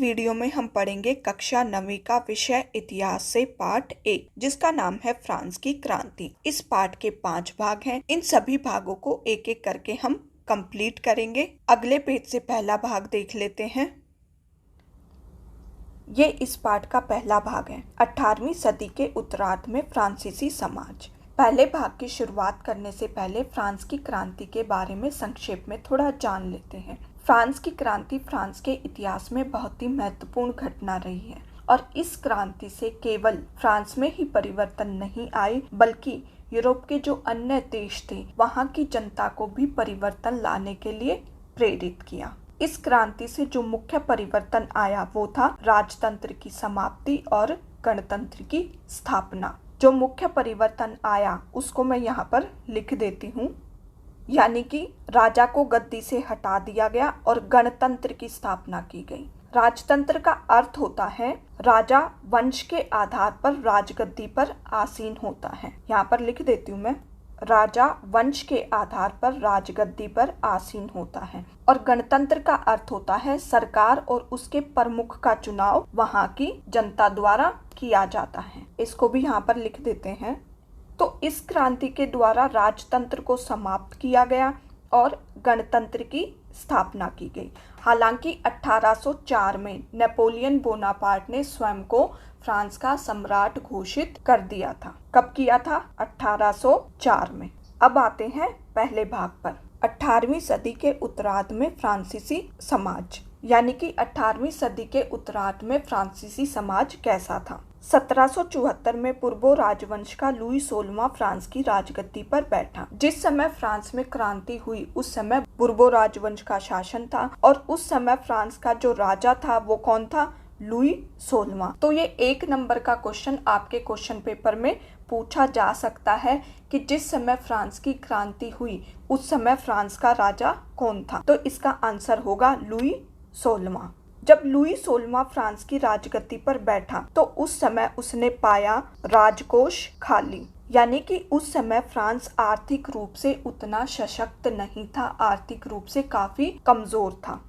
Video में हम पढ़ेंगे कक्षा 9वीं का विषय इतिहास से पाठ 1, जिसका नाम है फ्रांस की क्रांति। इस पाठ के 5 भाग हैं। इन सभी भागों को एक एक करके हम कंप्लीट करेंगे। अगले पेज से पहला भाग देख लेते हैं। ये इस पाठ का पहला भाग है। 18वीं सदी के उत्तरार्ध में फ्रांसीसी समाज। पहले भाग की शुरुआत करने से पहले फ्रांस की क्रांति के बारे में संक्षेप में थोड़ा जान लेते हैं। फ्रांस की क्रांति फ्रांस के इतिहास में बहुत ही महत्वपूर्ण घटना रही है और इस क्रांति से केवल फ्रांस में ही परिवर्तन नहीं आए, बल्कि यूरोप के जो अन्य देश थे वहां की जनता को भी परिवर्तन लाने के लिए प्रेरित किया। इस क्रांति से जो मुख्य परिवर्तन आया वो था राजतंत्र की समाप्ति और गणतंत्र की स्थापना। जो मुख्य परिवर्तन आया उसको मैं यहाँ पर लिख देती हूँ, यानी कि राजा को गद्दी से हटा दिया गया और गणतंत्र की स्थापना की गई। राजतंत्र का अर्थ होता है राजा वंश के आधार पर राजगद्दी पर आसीन होता है। यहाँ पर लिख देती हूँ मैं, राजा वंश के आधार पर राजगद्दी पर आसीन होता है। और गणतंत्र का अर्थ होता है सरकार और उसके प्रमुख का चुनाव वहाँ की जनता द्वारा किया जाता है। इसको भी यहाँ पर लिख देते हैं। तो इस क्रांति के द्वारा राजतंत्र को समाप्त किया गया और गणतंत्र की स्थापना की गई। हालांकि 1804 में नेपोलियन बोनापार्ट ने स्वयं को फ्रांस का सम्राट घोषित कर दिया था। कब किया था? 1804 में। अब आते हैं पहले भाग पर। 18वीं सदी के उत्तरार्ध में फ्रांसीसी समाज, यानी कि 18वीं सदी के उत्तरार्ध में फ्रांसीसी समाज कैसा था। 1774 में पूर्वो राजवंश का लुई 16वां फ्रांस की राजगद्दी पर बैठा। जिस समय फ्रांस में क्रांति हुई उस समय पूर्वो राजवंश का शासन था और उस समय फ्रांस का जो राजा था वो कौन था? लुई 16वां। तो ये 1 नंबर का क्वेश्चन आपके क्वेश्चन पेपर में पूछा जा सकता है कि जिस समय फ्रांस की क्रांति हुई उस समय फ्रांस का राजा कौन था। तो इसका आंसर होगा लुई 16वां। जब लुई 16वां फ्रांस की राजगद्दी पर बैठा तो उस समय उसने पाया राजकोष खाली, यानी कि उस समय फ्रांस आर्थिक रूप से उतना सशक्त नहीं था, आर्थिक रूप से काफी कमजोर था।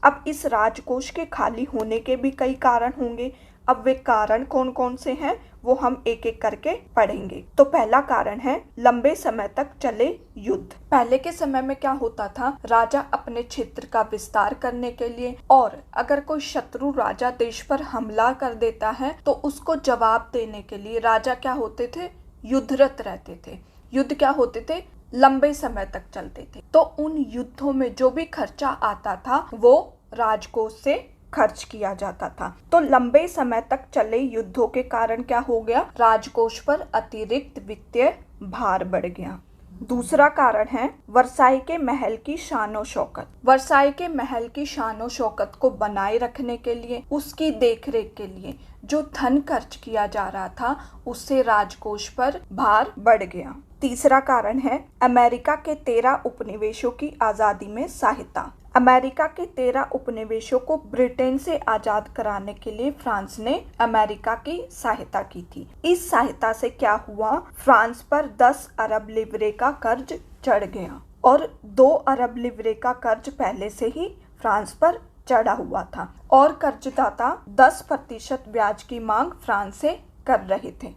अब इस राजकोष के खाली होने के भी कई कारण होंगे। अब वे कारण कौन कौन से हैं वो हम एक एक करके पढ़ेंगे। तो पहला कारण है लंबे समय तक चले युद्ध। पहले के समय में क्या होता था, राजा अपने क्षेत्र का विस्तार करने के लिए और अगर कोई शत्रु राजा देश पर हमला कर देता है तो उसको जवाब देने के लिए राजा क्या होते थे? युद्धरत रहते थे। युद्ध क्या होते थे? लंबे समय तक चलते थे। तो उन युद्धों में जो भी खर्चा आता था वो राजकोष से खर्च किया जाता था। तो लंबे समय तक चले युद्धों के कारण क्या हो गया? राजकोष पर अतिरिक्त वित्तीय भार बढ़ गया। दूसरा कारण है वर्साई के महल की शानो शौकत। वर्साई के महल की शानो शौकत को बनाए रखने के लिए, उसकी देखरेख के लिए जो धन खर्च किया जा रहा था उससे राजकोष पर भार बढ़ गया। तीसरा कारण है अमेरिका के 13 उपनिवेशों की आजादी में सहायता। अमेरिका के 13 उपनिवेशों को ब्रिटेन से आजाद कराने के लिए फ्रांस ने अमेरिका की सहायता की थी। इस सहायता से क्या हुआ? फ्रांस पर 10 अरब लिवरे का कर्ज चढ़ गया और 2 अरब लिवरे का कर्ज पहले से ही फ्रांस पर चढ़ा हुआ था और कर्जदाता 10% ब्याज की मांग फ्रांस से कर रहे थे।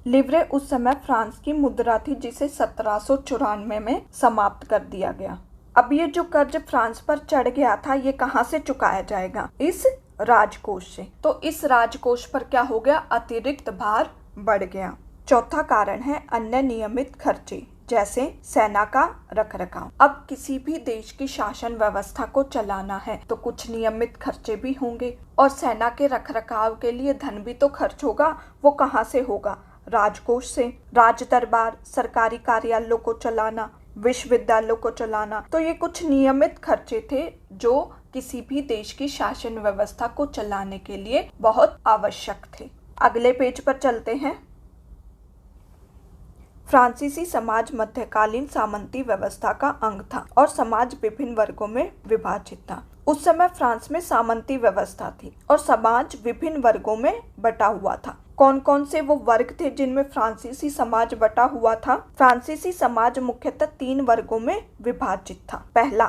लिवरे उस समय फ्रांस की मुद्रा थी जिसे 1794 में समाप्त कर दिया गया। अब ये जो कर्ज फ्रांस पर चढ़ गया था ये कहाँ से चुकाया जाएगा? इस राजकोष से। तो इस राजकोष पर क्या हो गया? अतिरिक्त भार बढ़ गया। चौथा कारण है अन्य नियमित खर्चे, जैसे सेना का रखरखाव। अब किसी भी देश की शासन व्यवस्था को चलाना है तो कुछ नियमित खर्चे भी होंगे और सेना के रखरखाव के लिए धन भी तो खर्च होगा। वो कहाँ से होगा? राजकोष से। राज दरबार, सरकारी कार्यालयों को चलाना, विश्वविद्यालयों को चलाना, तो ये कुछ नियमित खर्चे थे जो किसी भी देश की शासन व्यवस्था को चलाने के लिए बहुत आवश्यक थे। अगले पेज पर चलते हैं। फ्रांसीसी समाज मध्यकालीन सामंती व्यवस्था का अंग था और समाज विभिन्न वर्गों में विभाजित था। उस समय फ्रांस में सामंती व्यवस्था थी और समाज विभिन्न वर्गों में बटा हुआ था। कौन कौन से वो वर्ग थे जिनमें फ्रांसीसी समाज बटा हुआ था? फ्रांसीसी समाज मुख्यतः 3 वर्गों में विभाजित था। पहला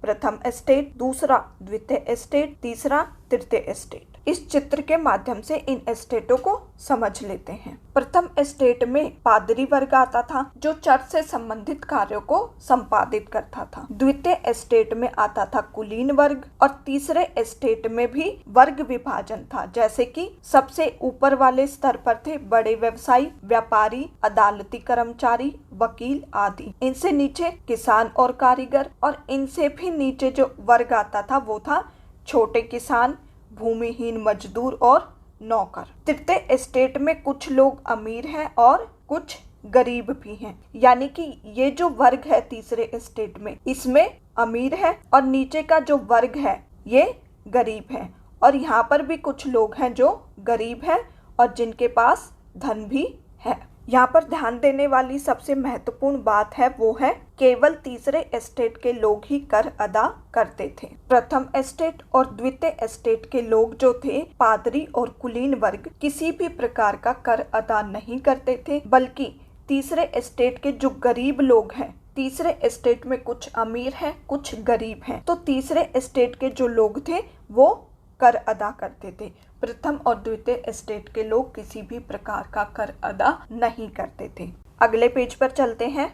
प्रथम एस्टेट, दूसरा द्वितीय एस्टेट, तीसरा तृतीय एस्टेट। इस चित्र के माध्यम से इन एस्टेटों को समझ लेते हैं। प्रथम एस्टेट में पादरी वर्ग आता था जो चर्च से संबंधित कार्यों को संपादित करता था। द्वितीय एस्टेट में आता था कुलीन वर्ग और तीसरे एस्टेट में भी वर्ग विभाजन था, जैसे कि सबसे ऊपर वाले स्तर पर थे बड़े व्यवसायी, व्यापारी, अदालती कर्मचारी, वकील आदि। इनसे नीचे किसान और कारीगर, और इनसे भी नीचे जो वर्ग आता था वो था छोटे किसान, भूमिहीन मजदूर और नौकर। तृतीय एस्टेट में कुछ लोग अमीर हैं और कुछ गरीब भी हैं, यानी कि ये जो वर्ग है तीसरे एस्टेट में, इसमें अमीर है और नीचे का जो वर्ग है ये गरीब है। और यहाँ पर भी कुछ लोग हैं जो गरीब हैं और जिनके पास धन भी है। यहाँ पर ध्यान देने वाली सबसे महत्वपूर्ण बात है वो है केवल तीसरे एस्टेट के लोग ही कर अदा करते थे। प्रथम एस्टेट और द्वितीय एस्टेट के लोग जो थे, पादरी और कुलीन वर्ग, किसी भी प्रकार का कर अदा नहीं करते थे, बल्कि तीसरे एस्टेट के जो गरीब लोग हैं, तीसरे एस्टेट में कुछ अमीर हैं, कुछ गरीब हैं, तो तीसरे एस्टेट के जो लोग थे वो कर अदा करते थे। प्रथम और द्वितीय एस्टेट के लोग किसी भी प्रकार का कर अदा नहीं करते थे। अगले पेज पर चलते हैं।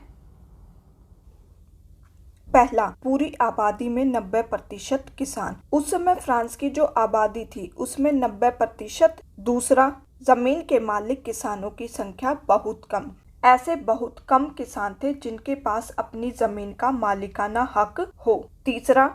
पहला, पूरी आबादी में 90% किसान। उस समय फ्रांस की जो आबादी थी उसमें 90%। दूसरा, जमीन के मालिक किसानों की संख्या बहुत कम। ऐसे बहुत कम किसान थे जिनके पास अपनी जमीन का मालिकाना हक हो। तीसरा,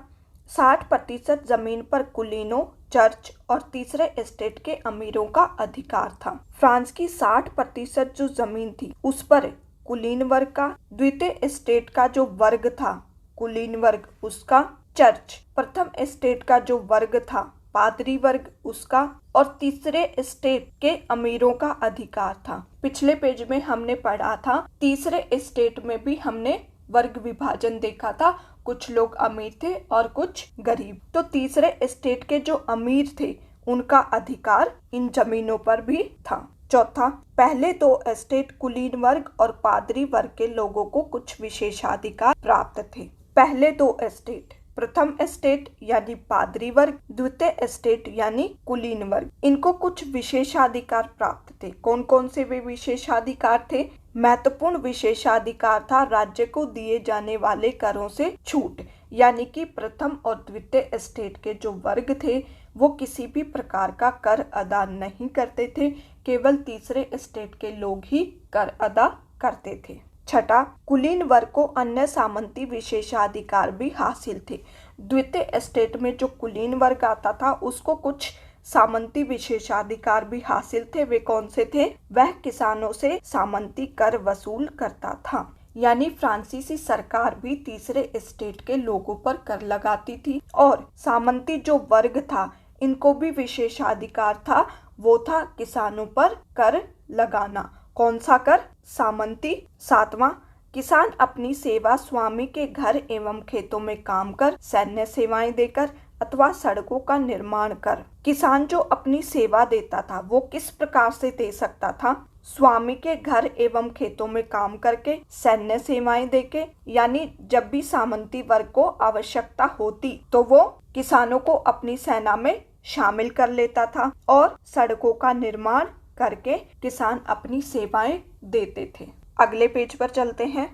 60% जमीन पर कुलीनों, चर्च और तीसरे एस्टेट के अमीरों का अधिकार था। फ्रांस की 60% जो जमीन थी उस पर कुलीन वर्ग का, द्वितीय एस्टेट का जो वर्ग था कुलीन वर्ग उसका, चर्च प्रथम एस्टेट का जो वर्ग था पादरी वर्ग उसका, और तीसरे एस्टेट के अमीरों का अधिकार था। पिछले पेज में हमने पढ़ा था तीसरे एस्टेट में भी हमने वर्ग विभाजन देखा था, कुछ लोग अमीर थे और कुछ गरीब। तो तीसरे एस्टेट के जो अमीर थे उनका अधिकार इन जमीनों पर भी था। चौथा, पहले दो एस्टेट कुलीन वर्ग और पादरी वर्ग के लोगों को कुछ विशेषाधिकार प्राप्त थे। पहले दो एस्टेट, प्रथम एस्टेट यानी पादरी वर्ग, द्वितीय एस्टेट यानी कुलीन वर्ग, इनको कुछ विशेषाधिकार प्राप्त थे। कौन कौन से वे विशेषाधिकार थे? महत्वपूर्ण विशेषाधिकार था राज्य को दिए जाने वाले करों से छूट, यानी कि प्रथम और द्वितीय एस्टेट के जो वर्ग थे वो किसी भी प्रकार का कर अदा नहीं करते थे, केवल तीसरे एस्टेट के लोग ही कर अदा करते थे। छठा, कुलीन वर्ग को अन्य सामंती विशेषाधिकार भी हासिल थे। द्वितीय एस्टेट में जो कुलीन वर्ग आता था उसको कुछ सामंती विशेषाधिकार भी हासिल थे। वे कौन से थे? वह किसानों से सामंती कर वसूल करता था, यानी फ्रांसीसी सरकार भी तीसरे एस्टेट के लोगों पर कर लगाती थी। और सामंती जो वर्ग था इनको भी विशेषाधिकार था, वो था किसानों पर कर लगाना। कौन सा कर? सामंती। सातवां, किसान अपनी सेवा स्वामी के घर एवं खेतों में काम कर, सैन्य सेवाएं देकर अथवा सड़कों का निर्माण कर। किसान जो अपनी सेवा देता था वो किस प्रकार से दे सकता था? स्वामी के घर एवं खेतों में काम करके, सैन्य सेवाएं देके, यानी जब भी सामंती वर्ग को आवश्यकता होती तो वो किसानों को अपनी सेना में शामिल कर लेता था और सड़कों का निर्माण करके किसान अपनी सेवाएं देते थे। अगले पेज पर चलते हैं।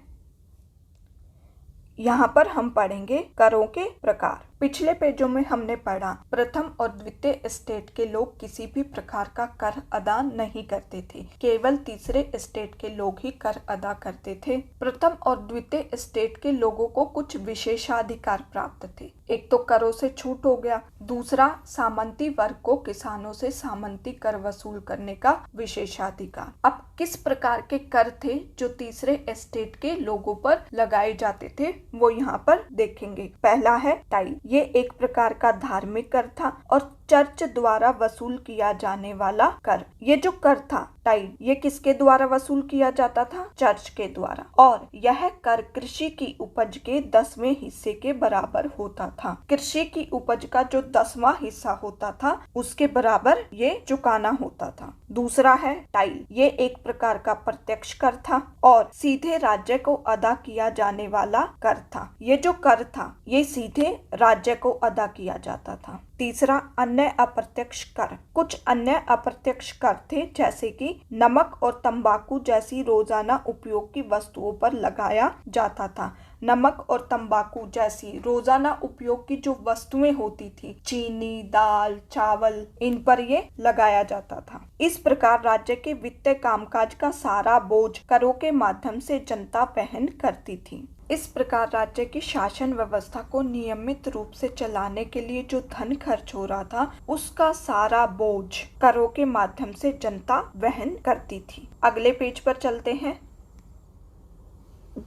यहाँ पर हम पढ़ेंगे करों के प्रकार। पिछले पेजों में हमने पढ़ा प्रथम और द्वितीय एस्टेट के लोग किसी भी प्रकार का कर अदा नहीं करते थे, केवल तीसरे एस्टेट के लोग ही कर अदा करते थे। प्रथम और द्वितीय एस्टेट के लोगों को कुछ विशेषाधिकार प्राप्त थे। एक तो करों से छूट हो गया, दूसरा सामंती वर्ग को किसानों से सामंती कर वसूल करने का विशेषाधिकार। अब किस प्रकार के कर थे जो तीसरे एस्टेट के लोगों पर लगाए जाते थे वो यहाँ पर देखेंगे। पहला है टाई, ये एक प्रकार का धार्मिक कर था और चर्च द्वारा वसूल किया जाने वाला कर। ये जो कर था टाइड, ये किसके द्वारा वसूल किया जाता था? चर्च के द्वारा। और यह कर कृषि की उपज के 10वें हिस्से के बराबर होता था। कृषि की उपज का जो 10वां हिस्सा होता था उसके बराबर ये चुकाना होता था। दूसरा है टाइल, ये एक प्रकार का प्रत्यक्ष कर था और सीधे राज्य को अदा किया जाने वाला कर था। ये जो कर था ये सीधे राज्य को अदा किया जाता था। तीसरा अन्य अप्रत्यक्ष कर। कुछ अन्य अप्रत्यक्ष कर थे जैसे कि नमक और तंबाकू जैसी रोजाना उपयोग की वस्तुओं पर लगाया जाता था। नमक और तंबाकू जैसी रोजाना उपयोग की जो वस्तुएं होती थी, चीनी, दाल, चावल, इन पर ये लगाया जाता था। इस प्रकार राज्य के वित्तीय कामकाज का सारा बोझ करों के माध्यम से जनता वहन करती थी। इस प्रकार राज्य की शासन व्यवस्था को नियमित रूप से चलाने के लिए जो धन खर्च हो रहा था उसका सारा बोझ करों के माध्यम से जनता वहन करती थी। अगले पेज पर चलते हैं।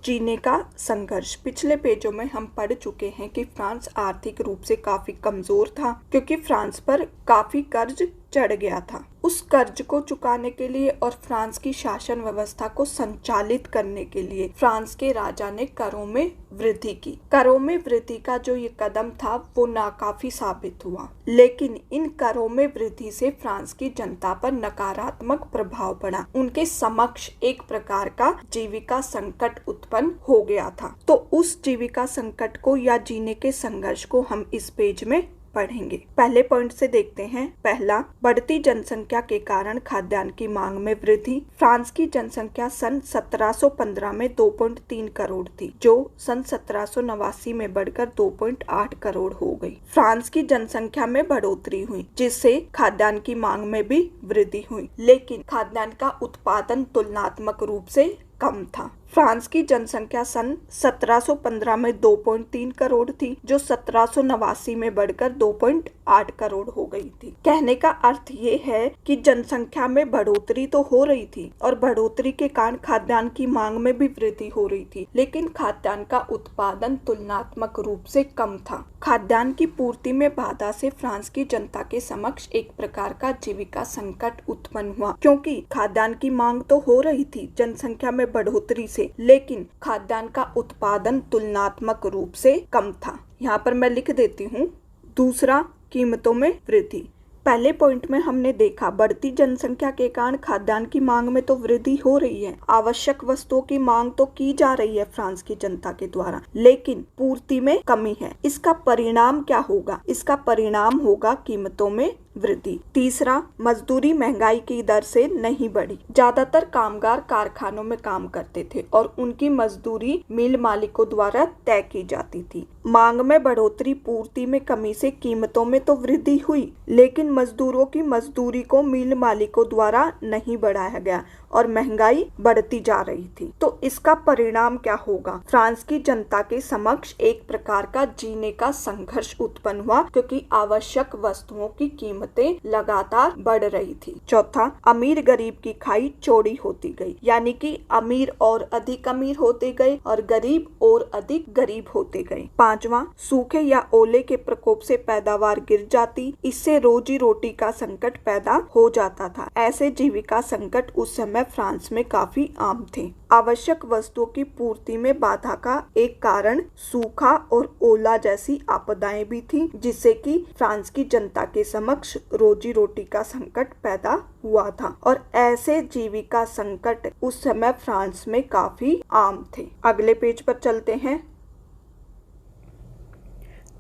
जीने का संघर्ष। पिछले पेजों में हम पढ़ चुके हैं कि फ्रांस आर्थिक रूप से काफी कमजोर था क्योंकि फ्रांस पर काफी कर्ज चढ़ गया था। उस कर्ज को चुकाने के लिए और फ्रांस की शासन व्यवस्था को संचालित करने के लिए फ्रांस के राजा ने करों में वृद्धि की। करों में वृद्धि का जो ये कदम था वो नाकाफी साबित हुआ, लेकिन इन करों में वृद्धि से फ्रांस की जनता पर नकारात्मक प्रभाव पड़ा। उनके समक्ष एक प्रकार का जीविका संकट उत्पन्न हो गया था। तो उस जीविका संकट को या जीने के संघर्ष को हम इस पेज में पढ़ेंगे। पहले पॉइंट से देखते हैं। पहला, बढ़ती जनसंख्या के कारण खाद्यान्न की मांग में वृद्धि। फ्रांस की जनसंख्या सन 1715 में 2.3 करोड़ थी, जो सन 1789 में बढ़कर 2.8 करोड़ हो गई। फ्रांस की जनसंख्या में बढ़ोतरी हुई जिससे खाद्यान्न की मांग में भी वृद्धि हुई, लेकिन खाद्यान्न का उत्पादन तुलनात्मक रूप से कम था। फ्रांस की जनसंख्या सन 1715 में 2.3 करोड़ थी, जो 1789 में बढ़कर 2.8 करोड़ हो गई थी। कहने का अर्थ ये है कि जनसंख्या में बढ़ोतरी तो हो रही थी और बढ़ोतरी के कारण खाद्यान्न की मांग में भी वृद्धि हो रही थी, लेकिन खाद्यान्न का उत्पादन तुलनात्मक रूप से कम था। खाद्यान्न की पूर्ति में बाधा से फ्रांस की जनता के समक्ष एक प्रकार का जीविका संकट उत्पन्न हुआ, क्योंकि खाद्यान्न की मांग तो हो रही थी जनसंख्या में बढ़ोतरी से, लेकिन खाद्यान्न का उत्पादन तुलनात्मक रूप से कम था। यहाँ पर मैं लिख देती हूँ। दूसरा, कीमतों में वृद्धि। पहले पॉइंट में हमने देखा बढ़ती जनसंख्या के कारण खाद्यान्न की मांग में तो वृद्धि हो रही है, आवश्यक वस्तुओं की मांग तो की जा रही है फ्रांस की जनता के द्वारा, लेकिन पूर्ति में कमी है। इसका परिणाम क्या होगा? इसका परिणाम होगा कीमतों में वृद्धि। तीसरा, मजदूरी महंगाई की दर से नहीं बढ़ी। ज्यादातर कामगार कारखानों में काम करते थे और उनकी मजदूरी मिल मालिकों द्वारा तय की जाती थी। मांग में बढ़ोतरी, पूर्ति में कमी से कीमतों में तो वृद्धि हुई, लेकिन मजदूरों की मजदूरी को मिल मालिकों द्वारा नहीं बढ़ाया गया और महंगाई बढ़ती जा रही थी। तो इसका परिणाम क्या होगा? फ्रांस की जनता के समक्ष एक प्रकार का जीने का संघर्ष उत्पन्न हुआ, क्योंकि आवश्यक वस्तुओं की कीमतें लगातार बढ़ रही थी। चौथा, अमीर गरीब की खाई चौड़ी होती गई, यानी कि अमीर और अधिक अमीर होते गए और गरीब और अधिक गरीब होते गए। पांचवा, सूखे या ओले के प्रकोप से पैदावार गिर जाती, इससे रोजी रोटी का संकट पैदा हो जाता था। ऐसे जीविका संकट उस समय फ्रांस में काफी आम थे। आवश्यक वस्तुओं की पूर्ति में बाधा का एक कारण सूखा और ओला जैसी आपदाएं भी थी, जिससे कि फ्रांस की जनता के समक्ष रोजी रोटी का संकट पैदा हुआ था और ऐसे जीविका संकट उस समय फ्रांस में काफी आम थे। अगले पेज पर चलते हैं।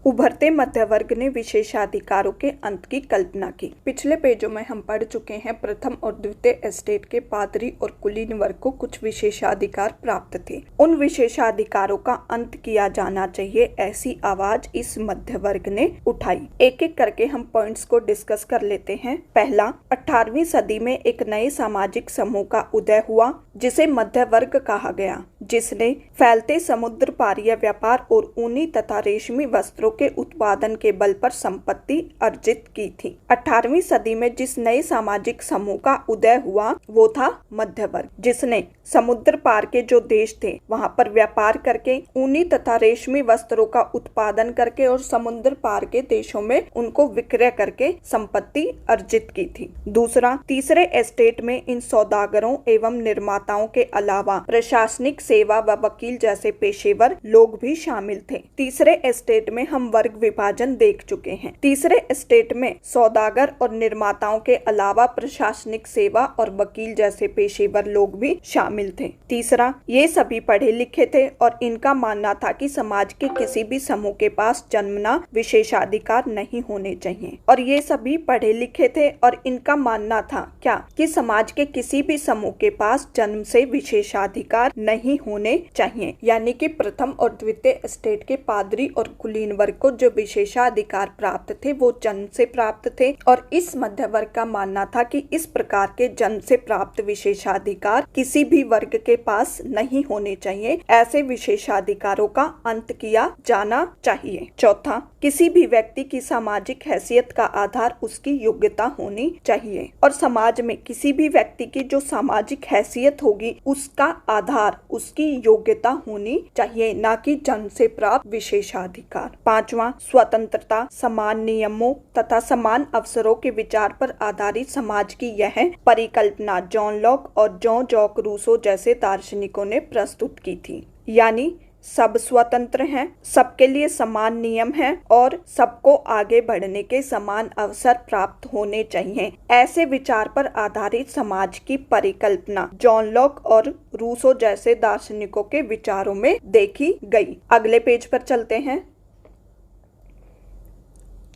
उभरते मध्य वर्ग ने विशेषाधिकारों के अंत की कल्पना की। पिछले पेजों में हम पढ़ चुके हैं प्रथम और द्वितीय एस्टेट के पादरी और कुलीन वर्ग को कुछ विशेषाधिकार प्राप्त थे। उन विशेषाधिकारों का अंत किया जाना चाहिए, ऐसी आवाज इस मध्य वर्ग ने उठाई। एक एक करके हम पॉइंट्स को डिस्कस कर लेते हैं। पहला, 18वीं सदी में एक नए सामाजिक समूह का उदय हुआ जिसे मध्य वर्ग कहा गया, जिसने फैलते समुद्र पारीय व्यापार और ऊनी तथा रेशमी वस्त्रों के उत्पादन के बल पर संपत्ति अर्जित की थी। 18वीं सदी में जिस नए सामाजिक समूह का उदय हुआ वो था मध्य वर्ग, जिसने समुद्र पार के जो देश थे वहां पर व्यापार करके ऊनी तथा रेशमी वस्त्रों का उत्पादन करके और समुद्र पार के देशों में उनको विक्रय करके संपत्ति अर्जित की थी। दूसरा, तीसरे एस्टेट में इन सौदागरों एवं निर्माताओं के अलावा प्रशासनिक सेवा व वकील जैसे पेशेवर लोग भी शामिल थे। तीसरे एस्टेट में हम वर्ग विभाजन देख चुके हैं। तीसरे एस्टेट में सौदागर और निर्माताओं के अलावा प्रशासनिक सेवा और वकील जैसे पेशेवर लोग भी शामिल थे। तीसरा, ये सभी पढ़े लिखे थे और इनका मानना था कि समाज के किसी भी समूह के पास जन्मना विशेषाधिकार नहीं होने चाहिए। और ये सभी पढ़े लिखे थे और इनका मानना था क्या कि समाज के किसी भी समूह के पास जन्म से विशेषाधिकार नहीं होने चाहिए, यानी कि प्रथम और द्वितीय स्टेट के पादरी और कुलीन वर्ग को जो विशेषाधिकार प्राप्त थे वो जन्म से प्राप्त थे। और इस मध्य वर्ग का मानना था कि इस प्रकार के जन्म से प्राप्त विशेषाधिकार किसी भी वर्ग के पास नहीं होने चाहिए। ऐसे विशेषाधिकारों का अंत किया जाना चाहिए। चौथा, किसी भी व्यक्ति की सामाजिक हैसियत का आधार उसकी योग्यता होनी चाहिए और समाज में किसी भी व्यक्ति की जो सामाजिक हैसियत होगी उसका आधार उसकी योग्यता होनी चाहिए, ना कि जन्म से प्राप्त विशेषाधिकार। पांचवा, स्वतंत्रता, समान नियमों तथा समान अवसरों के विचार पर आधारित समाज की यह परिकल्पना जॉन लॉक और जॉन जॉक रूसो जैसे दार्शनिकों ने प्रस्तुत की थी। यानी सब स्वतंत्र हैं, सबके लिए समान नियम हैं और सबको आगे बढ़ने के समान अवसर प्राप्त होने चाहिए। ऐसे विचार पर आधारित समाज की परिकल्पना जॉन लॉक और रूसो जैसे दार्शनिकों के विचारों में देखी गई। अगले पेज पर चलते हैं।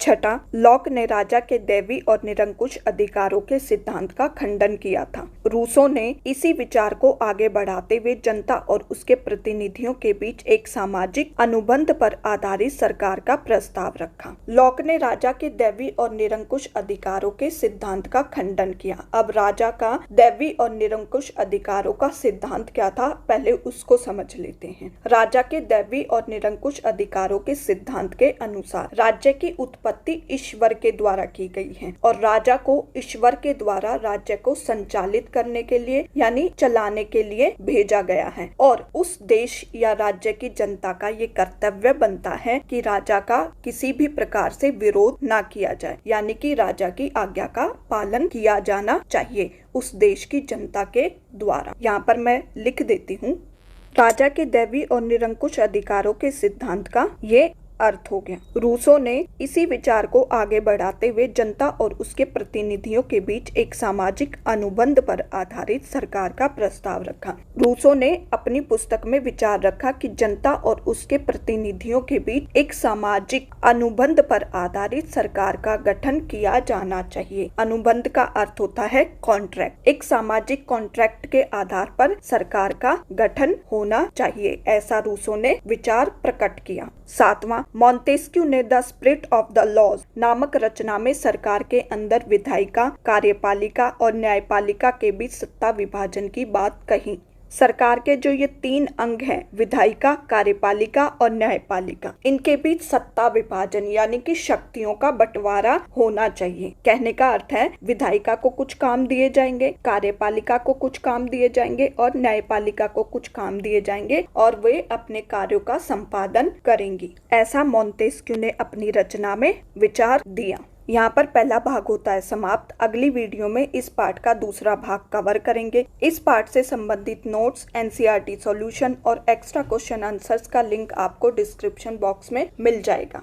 छठा, लॉक ने राजा के दैवी और निरंकुश अधिकारों के सिद्धांत का खंडन किया था। रूसो ने इसी विचार को आगे बढ़ाते हुए जनता और उसके प्रतिनिधियों के बीच एक सामाजिक अनुबंध पर आधारित सरकार का प्रस्ताव रखा। लॉक ने राजा के दैवी और निरंकुश अधिकारों के सिद्धांत का खंडन किया। अब राजा का दैवी और निरंकुश अधिकारों का सिद्धांत क्या था, पहले उसको समझ लेते हैं। राजा के दैवी और निरंकुश अधिकारों के सिद्धांत के अनुसार राज्य की उत्पत्ति ईश्वर के द्वारा की गई है और राजा को ईश्वर के द्वारा राज्य को संचालित करने के लिए यानी चलाने के लिए भेजा गया है और उस देश या राज्य की जनता का ये कर्तव्य बनता है कि राजा का किसी भी प्रकार से विरोध ना किया जाए, यानी कि राजा की आज्ञा का पालन किया जाना चाहिए उस देश की जनता के द्वारा। यहाँ पर मैं लिख देती हूँ, राजा के दैवी और निरंकुश अधिकारों के सिद्धांत का ये अर्थ हो गया। रूसो ने इसी विचार को आगे बढ़ाते हुए जनता और उसके प्रतिनिधियों के बीच एक सामाजिक अनुबंध पर आधारित सरकार का प्रस्ताव रखा। रूसो ने अपनी पुस्तक में विचार रखा कि जनता और उसके प्रतिनिधियों के बीच एक सामाजिक अनुबंध पर आधारित सरकार का गठन किया जाना चाहिए। अनुबंध का अर्थ होता है कॉन्ट्रैक्ट। एक सामाजिक कॉन्ट्रैक्ट के आधार पर सरकार का गठन होना चाहिए, ऐसा रूसो ने विचार प्रकट किया। सातवां, मॉन्टेस्क्यू ने the Spirit of the Laws नामक रचना में सरकार के अंदर विधायिका, कार्यपालिका और न्यायपालिका के बीच सत्ता विभाजन की बात कही। सरकार के जो ये तीन अंग हैं, विधायिका, कार्यपालिका और न्यायपालिका, इनके बीच सत्ता विभाजन यानी कि शक्तियों का बंटवारा होना चाहिए। कहने का अर्थ है विधायिका को कुछ काम दिए जाएंगे, कार्यपालिका को कुछ काम दिए जाएंगे और न्यायपालिका को कुछ काम दिए जाएंगे और वे अपने कार्यों का संपादन करेंगी। ऐसा मॉन्टेस्क्यू ने अपनी रचना में विचार दिया। यहाँ पर पहला भाग होता है समाप्त। अगली वीडियो में इस पार्ट का दूसरा भाग कवर करेंगे। इस पार्ट से संबंधित नोट्स, एनसीईआरटी सॉल्यूशन और एक्स्ट्रा क्वेश्चन आंसर्स का लिंक आपको डिस्क्रिप्शन बॉक्स में मिल जाएगा।